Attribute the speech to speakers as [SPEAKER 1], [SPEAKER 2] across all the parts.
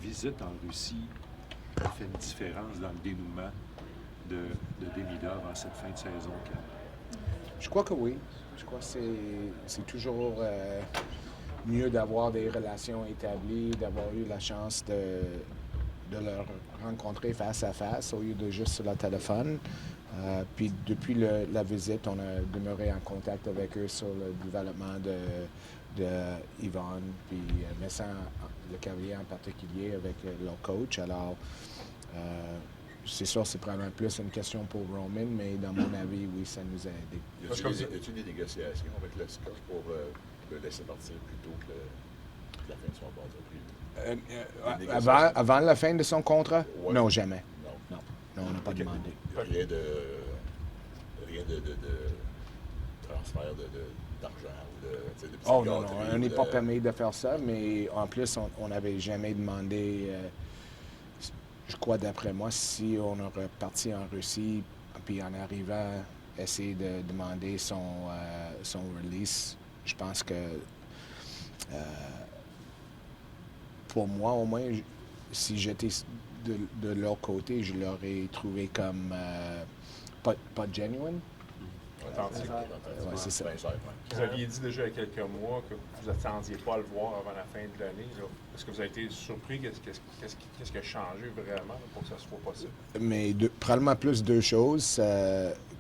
[SPEAKER 1] visite en Russie a fait une différence dans le dénouement de Demidov en cette fin de saison?
[SPEAKER 2] Je crois que oui. Je crois que c'est toujours mieux d'avoir des relations établies, d'avoir eu la chance de leur rencontrer face à face au lieu de juste sur le téléphone. Puis depuis la visite, on a demeuré en contact avec eux sur le développement de Yvonne, puis Vincent Le Cavalier en particulier avec leur coach. Alors, c'est sûr, c'est probablement plus une question pour Roman, mais dans mon avis, oui, ça nous a aidé.
[SPEAKER 3] Y a-t-il des négociations avec le Scott pour le laisser partir plus tôt que la fin de son contrat?
[SPEAKER 2] Avant la fin de son contrat?
[SPEAKER 3] Ouais.
[SPEAKER 2] Non, jamais.
[SPEAKER 3] Non.
[SPEAKER 2] Non, on n'a pas demandé.
[SPEAKER 3] Rien de transfert d'argent ou de petits
[SPEAKER 2] Oh non,
[SPEAKER 3] gâteries,
[SPEAKER 2] on n'est pas permis de faire ça, mais en plus, on n'avait jamais demandé, je crois d'après moi, si on aurait parti en Russie, puis en arrivant, essayer de demander son release, je pense que pour moi, au moins, si j'étais de leur côté, je l'aurais trouvé comme pas genuine.
[SPEAKER 4] Authentique.
[SPEAKER 2] Ouais, c'est ça.
[SPEAKER 4] Vous aviez dit déjà il y a quelques mois que vous n'attendiez pas à le voir avant la fin de l'année. Est-ce que vous avez été surpris? Qu'est-ce qui a changé vraiment pour que ça soit possible?
[SPEAKER 2] Mais probablement plus deux choses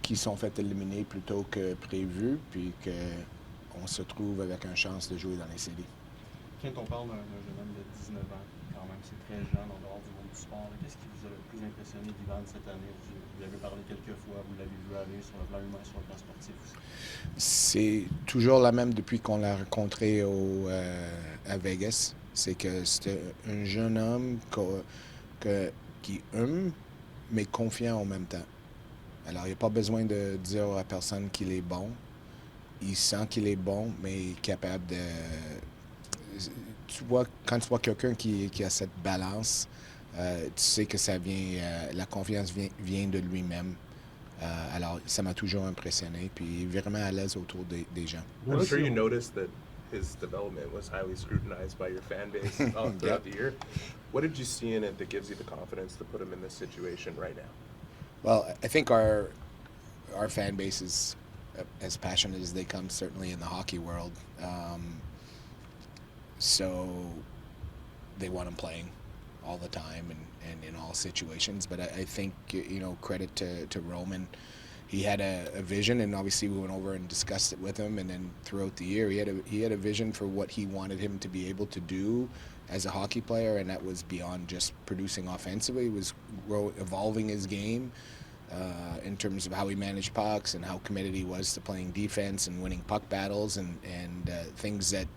[SPEAKER 2] qui sont faites éliminer plus tôt que prévu, puis qu'on se trouve avec une chance de jouer dans les séries.
[SPEAKER 5] Quand on parle d'un jeune homme de 19 ans, quand même, c'est très jeune en dehors du monde du sport. Qu'est-ce qui vous a le plus impressionné d'Ivan cette année? Vous l'avez parlé quelques fois, vous l'avez vu aller sur le plan humain, sur le plan sportif aussi. C'est
[SPEAKER 2] toujours la même depuis qu'on l'a rencontré à Vegas. C'est que c'était un jeune homme qui aime, mais confiant en même temps. Alors, il n'y a pas besoin de dire à personne qu'il est bon. Il sent qu'il est bon, mais capable de... Quand tu vois quelqu'un qui a cette balance, tu sais que ça vient, la confiance vient de lui-même. Alors, ça m'a toujours impressionné, puis vraiment à l'aise autour des gens.
[SPEAKER 6] I'm sure you noticed that his development was highly scrutinized by your fan base throughout the year. What did you see in it that gives you the confidence to put him in this situation right now?
[SPEAKER 2] Well, I think our fan base is as passionate as they come, certainly in the hockey world. So they want him playing all the time and in all situations. But I think, credit to Roman. He had a vision, and obviously we went over and discussed it with him. And then throughout the year, he had a vision for what he wanted him to be able to do as a hockey player, and that was beyond just producing offensively. It was evolving his game in terms of how he managed pucks and how committed he was to playing defense and winning puck battles and things that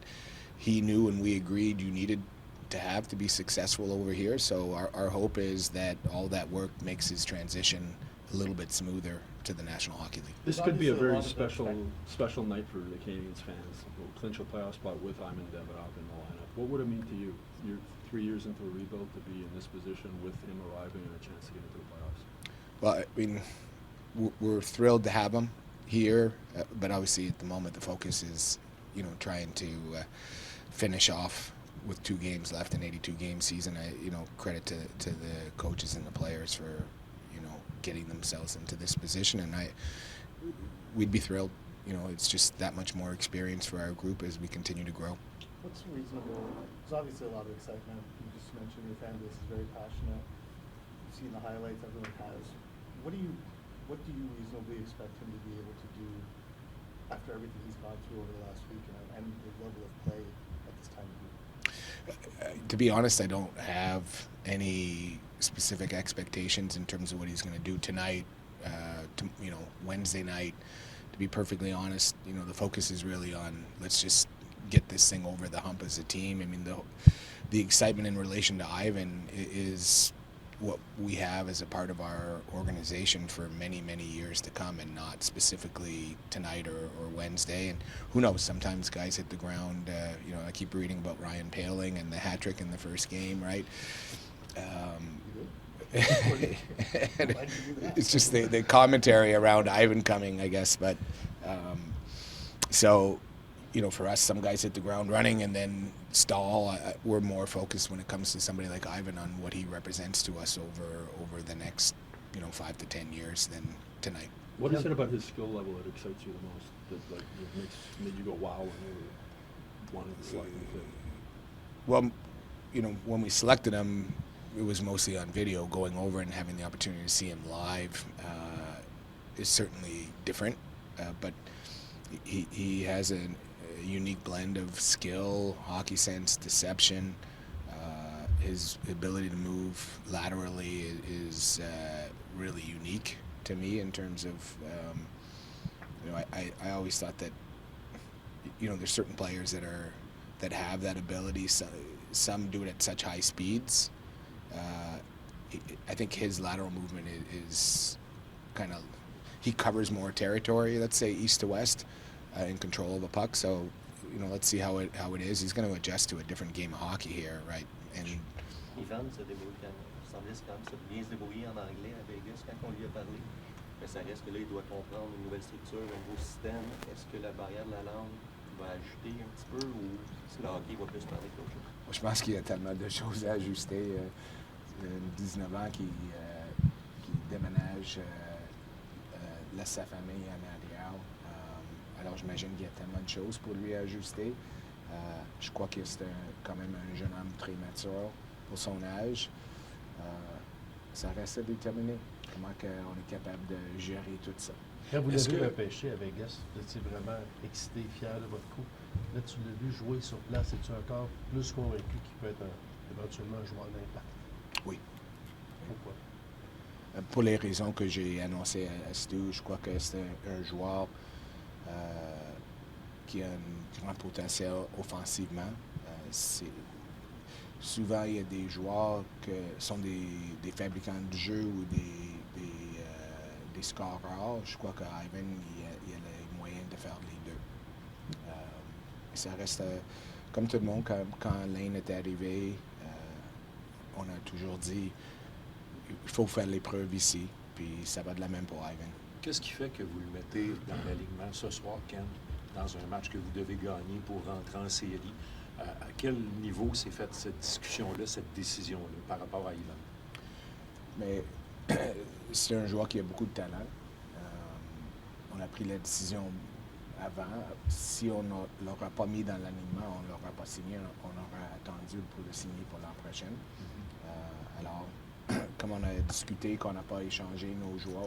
[SPEAKER 2] he knew and we agreed you needed to have to be successful over here. So our hope is that all that work makes his transition a little bit smoother to the National Hockey League.
[SPEAKER 7] This could be a very special night for the Canadiens fans. We'll clinch a playoff spot with Ivan Demidov in the lineup. What would it mean to you? You're 3 years into a rebuild to be in this position with him arriving and a chance to get into the playoffs.
[SPEAKER 2] Well, I mean, we're thrilled to have him here, but obviously at the moment the focus is, trying to finish off with 2 games left in 82-game season. Credit to the coaches and the players for, getting themselves into this position, and we'd be thrilled. It's just that much more experience for our group as we continue to grow.
[SPEAKER 8] What's reasonable? There's obviously a lot of excitement. You just mentioned your fan base is very passionate. You've seen the highlights everyone has. What do you reasonably expect him to be able to do after everything he's gone through over the last week and the level of play at this time of year?
[SPEAKER 2] To be honest, I don't have any specific expectations in terms of what he's going to do tonight, Wednesday night. To be perfectly honest, the focus is really on let's just get this thing over the hump as a team. I mean, the excitement in relation to Ivan is what we have as a part of our organization for many, many years to come, and not specifically tonight or Wednesday. And who knows, sometimes guys hit the ground. I keep reading about Ryan Poehling and the hat trick in the first game, right? It's just the commentary around Ivan coming, I guess. But so you know, for us, some guys hit the ground running and then stall. We're more focused when it comes to somebody like Ivan on what he represents to us over the next, you know, 5 to 10 years than tonight.
[SPEAKER 7] What is it about his skill level that excites you the most? That like made you go wow when you wanted to select him?
[SPEAKER 2] Well, you know, when we selected him, it was mostly on video. Going over and having the opportunity to see him live is certainly different, but he has a unique blend of skill, hockey sense, deception. His ability to move laterally is really unique to me in terms of, you know, I always thought that, you know, there's certain players that have that ability. Some do it at such high speeds. I think his lateral movement is kind of, he covers more territory, let's say east to west, in control of a puck. So, you know, let's see how it is. He's going to adjust to a different game of hockey here, right? And
[SPEAKER 5] Ivan se débrouille semblait quand même bien se débrouiller en anglais à Vegas quand on lui a parlé. Mais ça reste que là, il doit comprendre une nouvelle structure, un nouveau système. Est-ce que la barrière de la langue va ajouter un petit peu ou si le hockey va plus parler qu'autre chose?
[SPEAKER 2] je pense qu'il y a tellement de choses à ajuster. 19 ans qui déménage, laisse sa famille en arrière. Alors j'imagine qu'il y a tellement de choses pour lui à ajuster. Je crois que c'est quand même un jeune homme très mature pour son âge. Ça reste à déterminer comment on est capable de gérer tout ça.
[SPEAKER 9] Quand vous
[SPEAKER 2] Est-ce
[SPEAKER 9] l'avez
[SPEAKER 2] que-
[SPEAKER 9] repêché à Vegas, vous étiez vraiment excité, fier de votre coup. Là, tu l'as vu jouer sur place. Es-tu encore plus convaincu qu'il peut être éventuellement un joueur d'impact?
[SPEAKER 2] Oui.
[SPEAKER 9] Pourquoi?
[SPEAKER 2] Pour les raisons que j'ai annoncées à Stu, je crois que c'est un joueur qui a un grand potentiel offensivement. Souvent, il y a des joueurs qui sont des fabricants de jeu ou des scoreurs. Je crois qu'Ivan, il a les moyens de faire les deux. Ça reste, comme tout le monde, quand Lane est arrivé, on a toujours dit il faut faire l'épreuve ici, puis ça va de la même pour Ivan.
[SPEAKER 1] Qu'est-ce qui fait que vous le mettez dans l'alignement ce soir, Ken, dans un match que vous devez gagner pour rentrer en série? À quel niveau s'est faite cette discussion-là, cette décision-là par rapport à Ivan?
[SPEAKER 2] Mais c'est un joueur qui a beaucoup de talent. On a pris la décision avant. Si on ne l'aurait pas mis dans l'alignement, on ne l'aurait pas signé. On aurait attendu pour le signer pour l'an prochain. Alors, comme on a discuté qu'on n'a pas échangé nos joueurs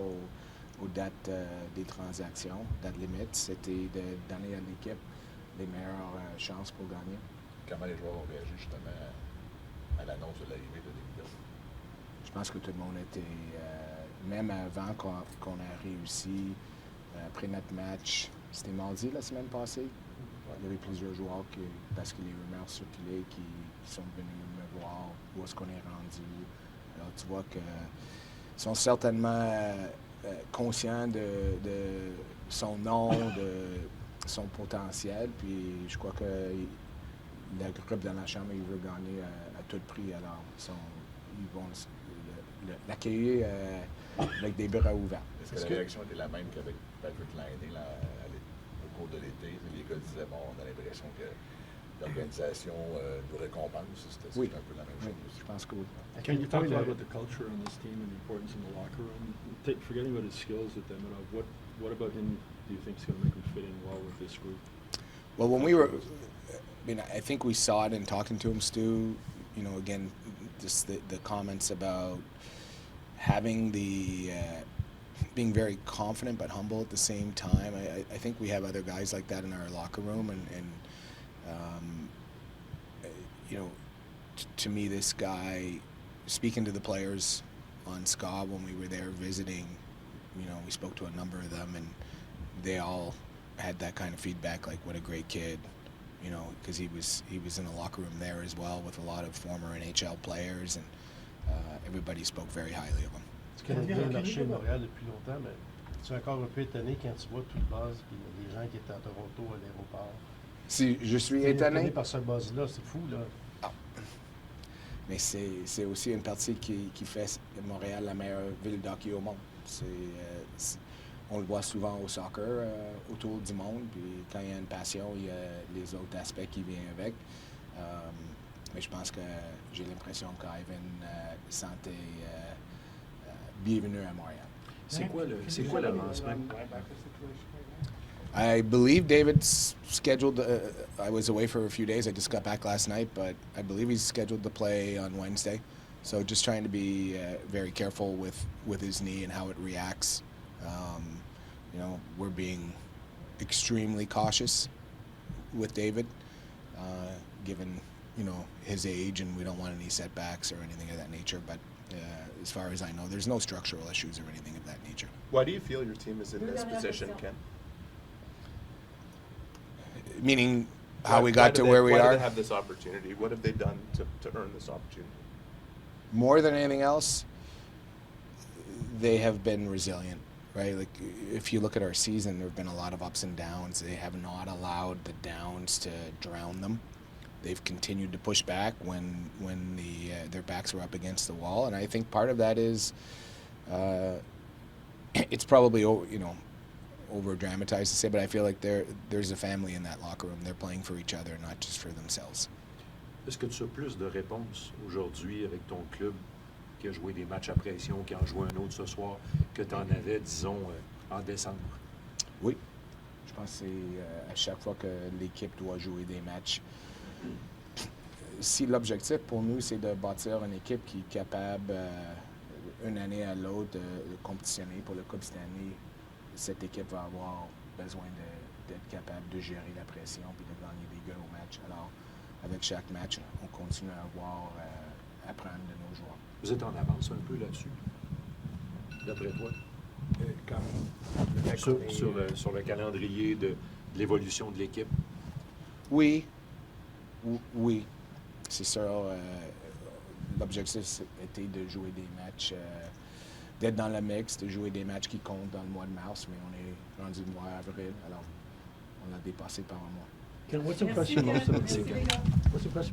[SPEAKER 2] aux dates des transactions, date limite, c'était de donner à l'équipe les meilleures chances pour gagner.
[SPEAKER 3] Comment les joueurs ont réagi justement à l'annonce de l'arrivée de Demidov?
[SPEAKER 2] Je pense que tout le monde était, même avant qu'on a réussi, après notre match, c'était mardi la semaine passée, il y avait plusieurs joueurs parce que les rumeurs circulaient, qui sont venus me voir où est-ce qu'on est rendu. Alors tu vois qu'ils sont certainement conscients de son nom, de son potentiel, puis je crois que le groupe dans la chambre, il veut gagner à tout prix, alors ils vont l'accueillir avec des bras ouverts.
[SPEAKER 3] Est-ce que la réaction était la même qu'avec Patrick Laine au cours de l'été? Les gars disaient, bon, on a l'impression que l'organisation nous récompense. C'était
[SPEAKER 2] Oui.
[SPEAKER 3] un peu la même
[SPEAKER 2] Oui,
[SPEAKER 3] chose.
[SPEAKER 2] je pense que oui.
[SPEAKER 7] Can you talk a lot about the culture on this team and the importance in the locker room? Forgetting about his skills at Demidov, what about him do you think is going to make him fit in well with this group?
[SPEAKER 2] Well, when we were, I think we saw it in talking to him, Stu. You know, again, just the comments about having being very confident but humble at the same time. I think we have other guys like that in our locker room, and you know, to me, this guy, speaking to the players on SCA when we were there visiting, you know, we spoke to a number of them, and they all had that kind of feedback, like what a great kid, you know, because he was in the locker room there as well with a lot of former NHL players, and everybody spoke very highly of him.
[SPEAKER 9] Tu connais bien le marché de Montréal depuis longtemps, mais tu es encore un peu étonné quand tu vois tout le buzz et les gens qui étaient à Toronto à l'aéroport.
[SPEAKER 2] Si je suis
[SPEAKER 9] Tu es
[SPEAKER 2] étonné,
[SPEAKER 9] par ce buzz-là, c'est fou, là.
[SPEAKER 2] mais c'est aussi une partie qui fait Montréal la meilleure ville d'hockey au monde. on le voit souvent au soccer, autour du monde. Puis quand il y a une passion, il y a les autres aspects qui viennent avec. Mais je pense que j'ai l'impression qu'Ivan sentait bienvenu à Montréal.
[SPEAKER 1] C'est quoi l'avancement?
[SPEAKER 2] I believe David's scheduled. I was away for a few days. I just got back last night, but I believe he's scheduled to play on Wednesday. So just trying to be very careful with his knee and how it reacts. You know, we're being extremely cautious with David, given his age, and we don't want any setbacks or anything of that nature. But as far as I know, there's no structural issues or anything of that nature.
[SPEAKER 6] Why do you feel your team is in this position, Ken?
[SPEAKER 2] Meaning how we got to where we
[SPEAKER 6] why
[SPEAKER 2] are?
[SPEAKER 6] do they have this opportunity? What have they done to earn this opportunity?
[SPEAKER 2] More than anything else, they have been resilient, right? Like if you look at our season, there have been a lot of ups and downs. They have not allowed the downs to drown them. They've continued to push back when their backs were up against the wall, and I think part of that is it's probably over dramatized to say, but I feel like there's a family in that locker room. They're playing for each other, not just for themselves.
[SPEAKER 1] Est-ce que tu as plus de réponses aujourd'hui avec ton club qui a joué des matchs à pression, qui en joue un autre ce soir, que tu en avais, disons, en décembre?
[SPEAKER 2] Oui. Je pense que c'est à chaque fois que l'équipe doit jouer des matchs. Si l'objectif pour nous, c'est de bâtir une équipe qui est capable, une année à l'autre, de compétitionner pour le Coupe Stanley, cette équipe va avoir besoin d'être capable de gérer la pression et de gagner des gros matchs. Alors, avec chaque match, on continue à apprendre de nos joueurs.
[SPEAKER 1] Vous êtes en avance un peu là-dessus, d'après toi? Sur le calendrier de l'évolution de l'équipe?
[SPEAKER 2] Oui. Oui. C'est sûr. L'objectif était de jouer des matchs, d'être dans le mix, de jouer des matchs qui comptent dans le mois de mars, mais on est rendu le mois d'avril, alors on l'a dépassé par un mois.
[SPEAKER 10] Ken, what's impressed you most about